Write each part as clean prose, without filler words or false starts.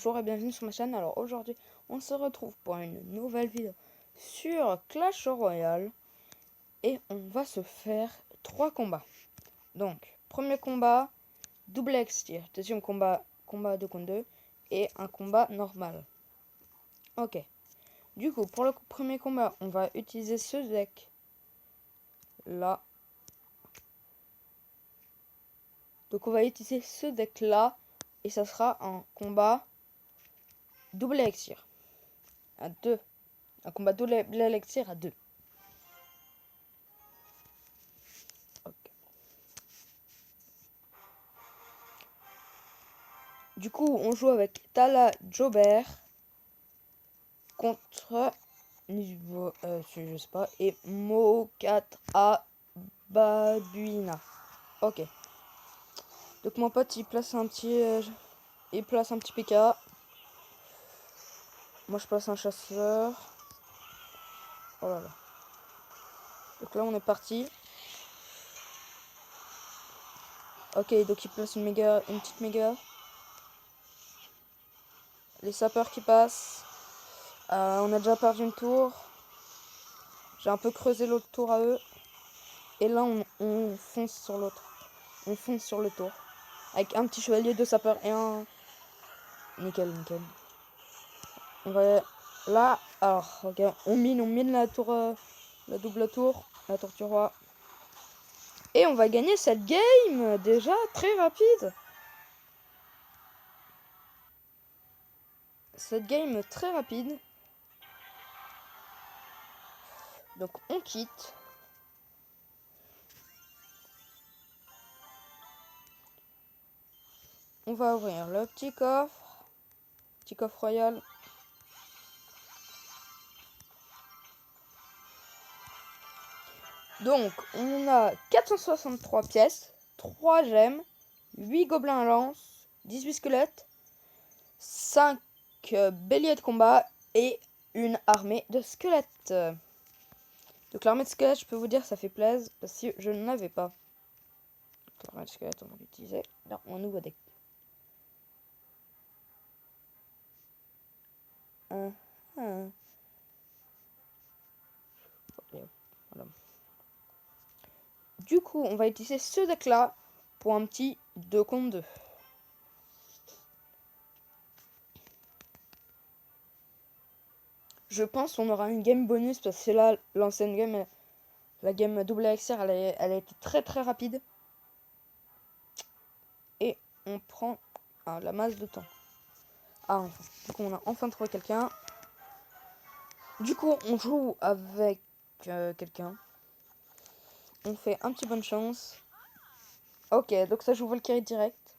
Bonjour et bienvenue sur ma chaîne. Alors aujourd'hui on se retrouve pour une nouvelle vidéo sur Clash Royale. Et on va se faire 3 combats. Donc premier combat, double X-Tir. Deuxième combat, combat 2 contre 2. Et un combat normal. Ok. Du coup pour le premier combat on va utiliser ce deck là. Donc on va utiliser ce deck là. Et ça sera un combat double X-Tir. À 2. Un combat double Elixir à 2. Okay. Du coup, on joue avec Tala Jobert contre niveau, je sais pas, et Mo4A Babuina. Ok. Donc mon pote il place un petit, PK. Moi je place un chasseur. Oh là là. Donc là on est parti. Ok, donc il place une petite méga. Les sapeurs qui passent. On a déjà perdu une tour. J'ai un peu creusé l'autre tour à eux. Et là on fonce sur l'autre. On fonce sur le tour. Avec un petit chevalier, 2 sapeurs et un... Nickel. On va... Là, alors, ok, on mine la tour, la double tour, la tour du roi. Et on va gagner cette game, déjà, très rapide. Cette game très rapide. Donc on quitte. On va ouvrir le petit coffre royal. Donc on a 463 pièces, 3 gemmes, 8 gobelins à lance, 18 squelettes, 5 béliers de combat et une armée de squelettes. Donc l'armée de squelettes, je peux vous dire, ça fait plaisir parce que je n'en avais pas. L'armée de squelettes, on va l'utiliser dans mon nouveau deck. Voilà. Du coup, on va utiliser ce deck là pour un petit 2 contre 2. Je pense qu'on aura une game bonus parce que là, l'ancienne game, la game double AXR, elle a été très rapide. Et on prend la masse de temps. Ah, enfin. Du coup, on a enfin trouvé quelqu'un. Du coup, on joue avec quelqu'un. On fait un petit bonne chance. Ok, donc ça joue Valkyrie direct.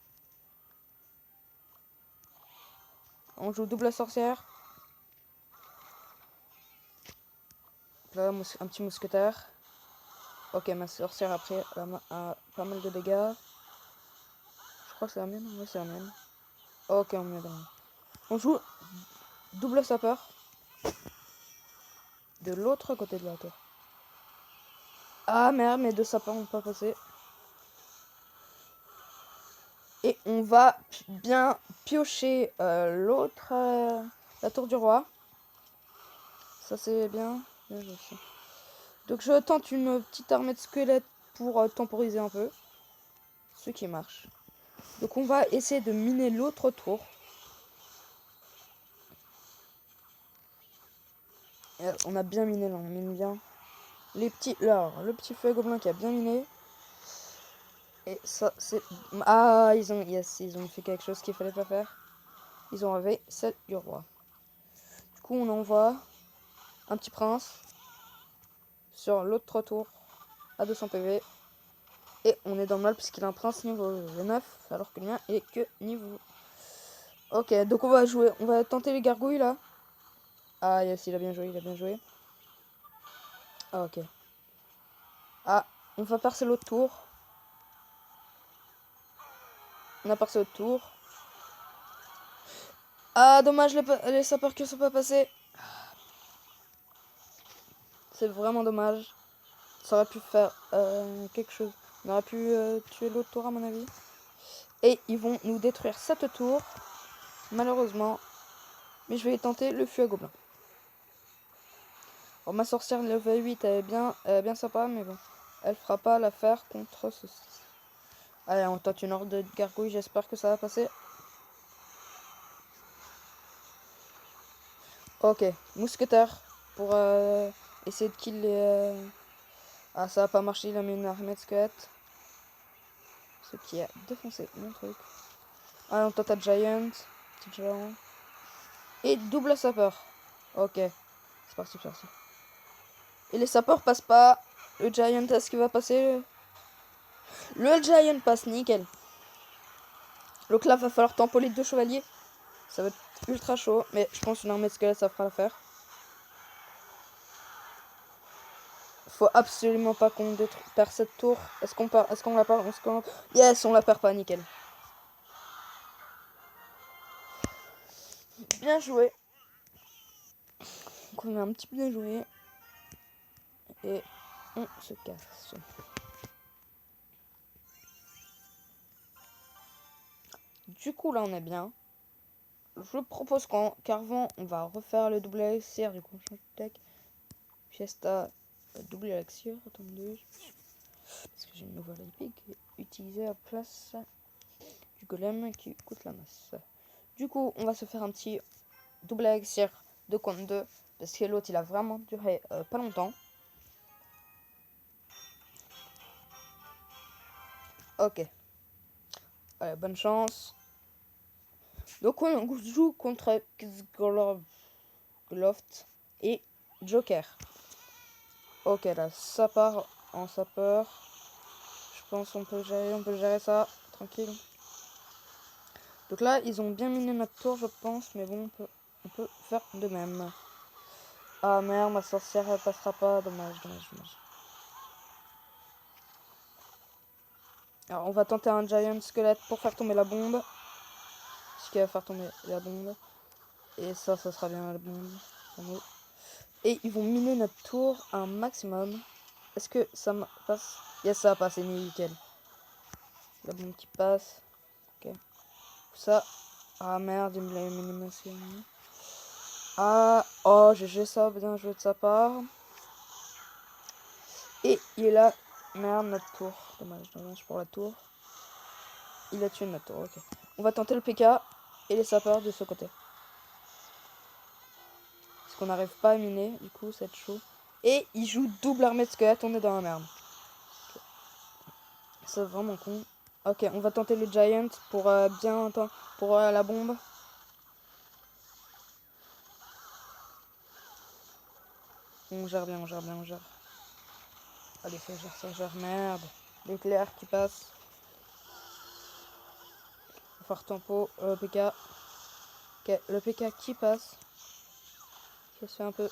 On joue double sorcière. Là, un petit mousquetaire. Ok, ma sorcière après a pas mal de dégâts. Je crois que c'est la mienne. Oui, c'est la mienne. Ok, on est dans. On joue double sapeur. De l'autre côté de la tour. Ah merde, mes 2 sapeurs n'ont pas passé. Et on va bien piocher l'autre, la tour du roi. Ça c'est bien. Donc je tente une petite armée de squelettes pour temporiser un peu. Ce qui marche. Donc on va essayer de miner l'autre tour. Et on a bien miné là, on mine bien. Les petits. Là, le petit feu gobelin qui a bien miné. Et ça c'est. Ah ils ont fait quelque chose qu'il fallait pas faire. Ils ont enlevé celle du roi. Du coup on envoie un petit prince sur l'autre tour à 200 PV. Et on est dans le mal puisqu'il a un prince niveau 9 alors que le mien est que niveau... Ok, donc on va jouer, on va tenter les gargouilles là. Ah yes, il a bien joué. Ah ok. Ah, on va passer l'autre tour. On a passé l'autre tour. Ah dommage, les sapeurs qui ne sont pas passés. C'est vraiment dommage. Ça aurait pu faire quelque chose. On aurait pu tuer l'autre tour à mon avis. Et ils vont nous détruire cette tour. malheureusement. Mais je vais tenter le feu à gobelins. Alors ma sorcière level 8 elle est bien sympa, mais bon. Elle fera pas l'affaire contre ceci. Allez, on tente une horde de gargouilles, j'espère que ça va passer. Ok, mousquetaire pour essayer de kill les... Ah, ça va pas marcher, il a mis une armée de squelettes. Ce qui a défoncé mon truc. Ah, on tente à Giant, petit géant. Et double sapeur. Ok, c'est parti, c'est parti. Et les sapeurs passent pas. Le Giant, est-ce qu'il va passer? Le Giant passe, nickel. Donc là, va falloir tempoler 2 chevaliers. Ça va être ultra chaud, mais je pense une armée de squelettes, ça fera l'affaire. Faut absolument pas qu'on perd cette tour. Est-ce qu'on la perd? Yes, on la perd pas, nickel. Bien joué. Donc on a un petit peu bien joué. Et on se casse. Du coup, là, on est bien. Je propose qu'avant, on va refaire le double élixir. Du coup, on change de deck. Fiesta, double élixir. Attendez. Parce que j'ai une nouvelle épique. Utiliser à place du golem qui coûte la masse. Du coup, on va se faire un petit double élixir de contre 2. Parce que l'autre, il a vraiment duré pas longtemps. Ok. Allez, bonne chance. Donc on joue contre Xgoloft et Joker. Ok, là, ça part en sapeur. Je pense qu'on peut gérer ça tranquille. Donc là, ils ont bien miné notre tour, je pense, mais bon, on peut faire de même. Ah merde, ma sorcière, elle passera pas. Dommage, dommage, dommage. Alors, on va tenter un Giant Squelette pour faire tomber la bombe. Ce qui va faire tomber la bombe. Et ça sera bien la bombe. Et ils vont miner notre tour un maximum. Est-ce que ça passe? Yes, ça a passé, nickel. La bombe qui passe. Ok. Ça. Ah merde, il me l'a minimation. Ah, oh, GG, ça, bien joué de sa part. Et il est là. Merde, notre tour. Dommage, dommage pour la tour. Il a tué notre tour, ok. On va tenter le PK et les sapeurs de ce côté. Parce qu'on n'arrive pas à miner, du coup, ça va être chaud. Et il joue double armée de squelettes, on est dans la merde. Okay. C'est vraiment con. Ok, on va tenter le Giant pour bien pour la bombe. On gère bien, on gère bien, on gère. Allez, ça gère, merde. L'éclair qui passe. Fort tempo, PK. Ok, le PK qui passe. Qui se fait un peu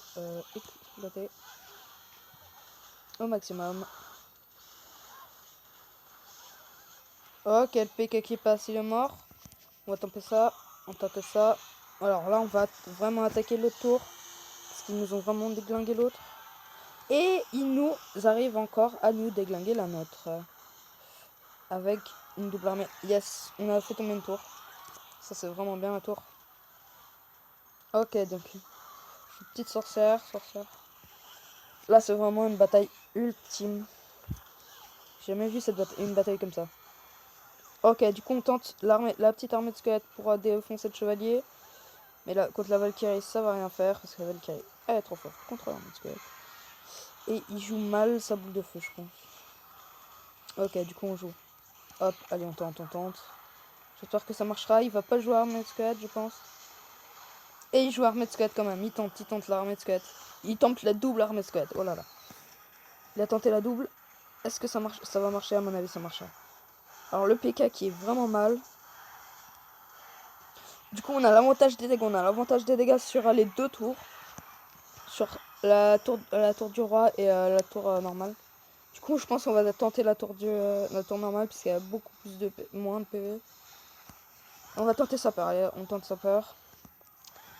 exploiter. Au maximum. Ok, le PK qui passe, il est mort. On va tenter ça. On tente ça. Alors là, on va vraiment attaquer l'autre tour. Parce qu'ils nous ont vraiment déglingué l'autre. Et ils nous arrivent encore à nous déglinguer la nôtre. Avec une double armée. Yes, on a fait tomber une tour. Ça, c'est vraiment bien la tour. Ok, donc. Petite sorcière. Là, c'est vraiment une bataille ultime. J'ai jamais vu une bataille comme ça. Ok, du coup, on tente la petite armée de squelettes pour défoncer le chevalier. Mais là, contre la Valkyrie, ça va rien faire. Parce que la Valkyrie, elle est trop forte contre l'armée de squelettes. Et il joue mal sa boule de feu, je pense. Ok, du coup, on joue. Hop, allez, on tente. J'espère que ça marchera. Il va pas jouer armée de squelette, je pense. Et il joue armée de squelette quand même. Il tente l'armée de squelette. Il tente la double armée de squelette. Oh là là. Il a tenté la double. Est-ce que ça marche? Ça va marcher, à mon avis, ça marchera. Alors, le PK qui est vraiment mal. Du coup, on a l'avantage des dégâts. On a l'avantage des dégâts sur les deux tours. Sur la tour du roi et la tour normale. Du coup, je pense qu'on va tenter la tour normale puisqu'il y a beaucoup plus moins de PV. On va tenter sa peur. Allez, on tente sa peur.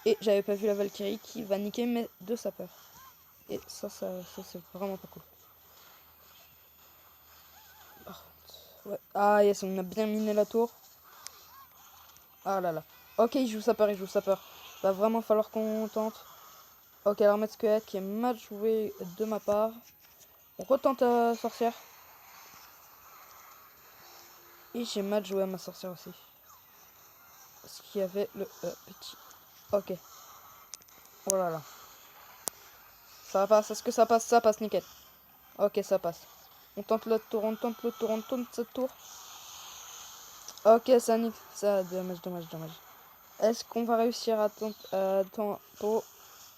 Et j'avais pas vu la Valkyrie qui va niquer mes deux sapeurs. Et ça c'est vraiment pas cool. Ouais. Ah yes, on a bien miné la tour. Ah là là. Ok, il joue sapeur, il joue sapeur. Va vraiment falloir qu'on tente. Ok, l'armée de squelette qui est mal jouée de ma part. On retente sorcière. Et j'ai mal joué à ma sorcière aussi. Parce qu'il y avait le petit. Ok. Oh là là. Ça passe, est-ce que ça passe? Ça passe, nickel. Ok, ça passe. On tente l'autre tour, on tente l'autre tour, on tente cette tour. Ok, ça nique. Ça, dommage, dommage, dommage. Est-ce qu'on va réussir à tempo?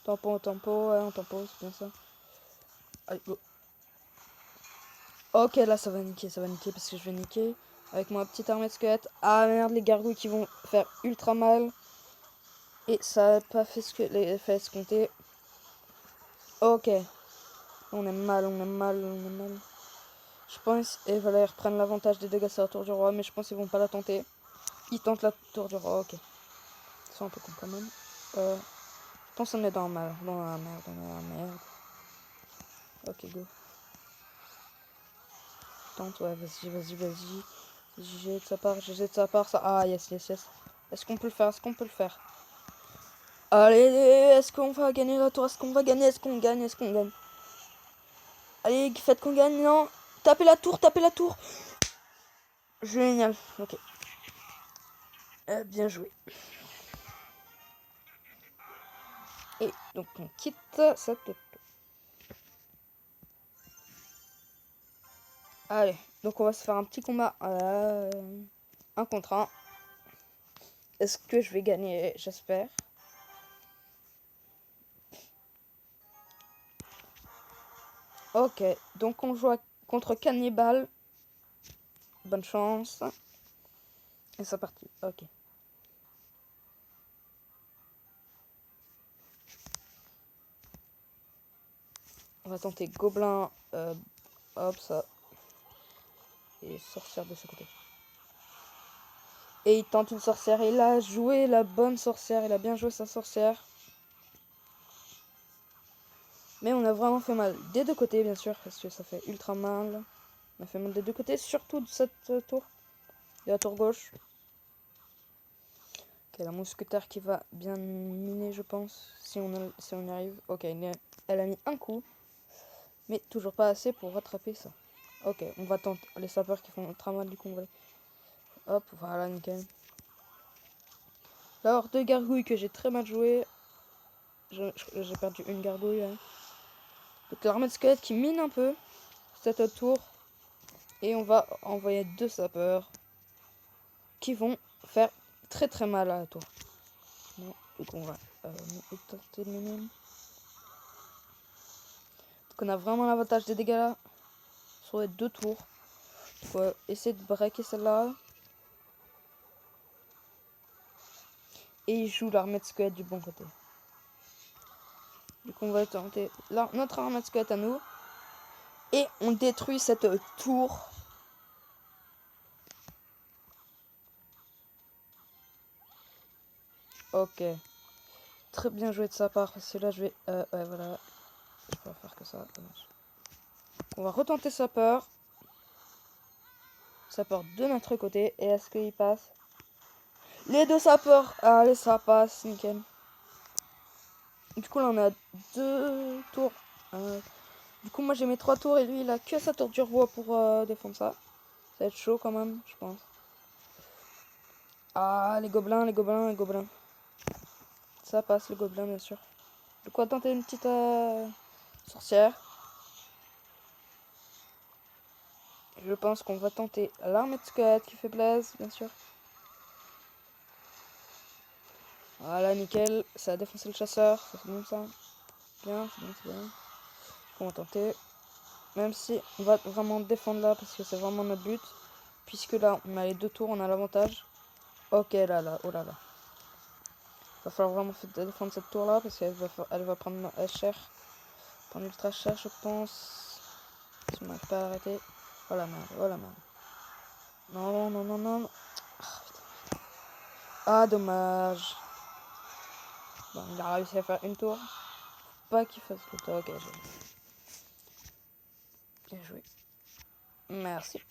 Tempo, ouais, on tempo, c'est bien ça. Allez, go. Ok, là, ça va niquer parce que je vais niquer. Avec ma petite armée de squelettes. Ah merde, les gargouilles qui vont faire ultra mal. Et ça n'a pas fait ce que les effets escomptés. Ok. On est mal, on est mal, on est mal. Je pense, et voilà, ils reprennent l'avantage des dégâts sur la tour du roi, mais je pense qu'ils vont pas la tenter. Ils tentent la tour du roi, ok. Ils sont un peu con quand même. Je pense qu'on est dans la merde, on est dans la merde. Ok, go. Tente, ouais, vas-y, vas-y, vas-y. GG de sa part, GG de sa part, ça. Ah, yes, yes, yes. Est-ce qu'on peut le faire? Est-ce qu'on peut le faire? Allez, est-ce qu'on va gagner la tour? Est-ce qu'on va gagner? Est-ce qu'on gagne? Est-ce qu'on gagne? Allez, faites qu'on gagne, non? Tapez la tour, tapez la tour. Génial, ok. Bien joué. Et donc on quitte cette tour. Allez, donc on va se faire un petit combat. Un contre un. Est-ce que je vais gagner? J'espère. Ok, donc on joue contre Cannibal. Bonne chance. Et c'est parti. Ok. On va tenter Gobelin. Hop, ça. Et sorcière de ce côté. Et il tente une sorcière. Il a joué la bonne sorcière. Il a bien joué sa sorcière. Mais on a vraiment fait mal des deux côtés, bien sûr. Parce que ça fait ultra mal. On a fait mal des deux côtés. Surtout de cette tour. De la tour gauche. Ok, la mousquetaire qui va bien miner, je pense. Si on y arrive. Ok, elle a mis un coup. Mais toujours pas assez pour rattraper ça. Ok, on va tenter les sapeurs qui font ultra mal du coup. Hop, voilà, nickel. Alors, deux gargouilles que j'ai très mal joué. J'ai perdu une gargouille. Hein. Donc l'armée de squelette qui mine un peu cette tour. Et on va envoyer deux sapeurs qui vont faire très très mal à la tour. Bon, donc on va tenter de miner. Donc on a vraiment l'avantage des dégâts là. Sur les deux tours. Donc on va essayer de breaker celle-là. Et il joue l'armée de squelette du bon côté. Du coup, on va tenter notre armée de squelette à nous. Et on détruit cette tour. Ok. Très bien joué de sa part. Parce que là, je vais... ouais, voilà. Je peux pas faire que ça. On va retenter sapeur. Sapeur de notre côté. Et est-ce qu'il passe? Les deux sapeurs. Allez, ça passe. Nickel. Du coup, là, on a deux tours. Du coup, moi, j'ai mes trois tours. Et lui, il a que sa tour du roi pour défendre ça. Ça va être chaud quand même, je pense. Ah, les gobelins, les gobelins, les gobelins. Ça passe, les gobelins, bien sûr. De quoi tenter une petite sorcière. Je pense qu'on va tenter l'armée de squelette qui fait plaisir, bien sûr. Voilà, nickel. Ça a défoncé le chasseur. Ça c'est bon, ça. Bien, c'est bien, c'est bien. On va tenter. Même si on va vraiment défendre là, parce que c'est vraiment notre but. Puisque là, on a les deux tours, on a l'avantage. Ok, là, là, oh là là. Va falloir vraiment défendre cette tour là, parce qu'elle va prendre cher. Prendre ultra cher, je pense. Si on n'arrive pas à arrêter. Oh la merde, oh la merde. Non, non, non, non. Ah, dommage. Bon, il a réussi à faire une tour. Pas qu'il fasse le tour. Ok, bien joué. Merci.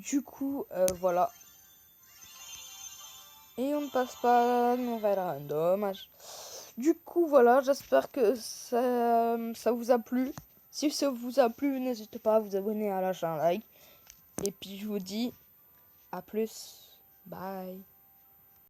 Du coup, voilà. Et on ne passe pas à la nouvelle, dommage. Du coup, voilà, j'espère que ça vous a plu. Si ça vous a plu, n'hésitez pas à vous abonner, à lâcher un like. Et puis je vous dis à plus. Bye.